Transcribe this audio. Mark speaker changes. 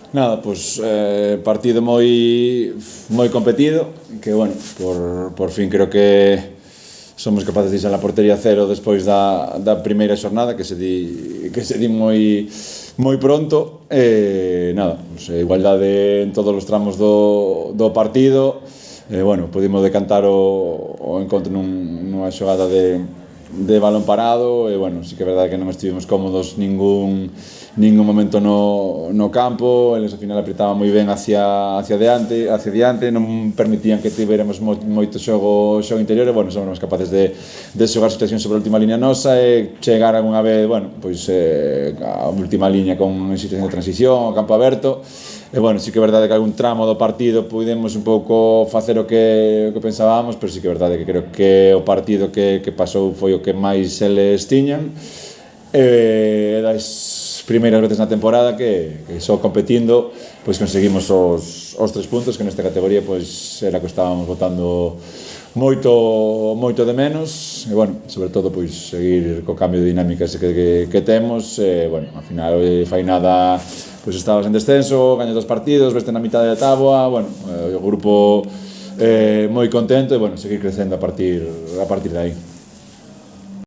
Speaker 1: Nada, pois partido moi competido, que bueno, por fin creo que somos capaces de ir a la portería cero despois da primeira xornada que se di moi pronto. Nada, pois, igualdade en todos os tramos do partido. Bueno, pudimos decantar o encontro nunha xogada de balón parado. Bueno, sí que é verdade que non estivemos cómodos ningún momento no campo. Eles ao final apretaban moi ben hacia diante, non permitían que tivéramos moito xogo interior. E bueno, somos capaces de xogar situacións sobre a última línea nosa e chegar algunha vez, bueno, pois a última línea con situación de transición, o campo aberto. E bueno, sí que é verdade que algún tramo do partido pudemos un pouco facer o que pensábamos, pero sí que é verdade que creo que o partido que pasou foi o que máis eles tiñan. Das primeiras veces na temporada que só competindo pois conseguimos os 3 puntos, que nesta categoría pois era que estábamos botando moito de menos. E bueno, sobre todo pois seguir co cambio de dinámicas que temos. Bueno, ao final fai nada, pois estabas en descenso, gañas 2 partidos, veste na mitad da táboa. Bueno, o grupo moi contento e bueno, seguir crecendo a partir de aí.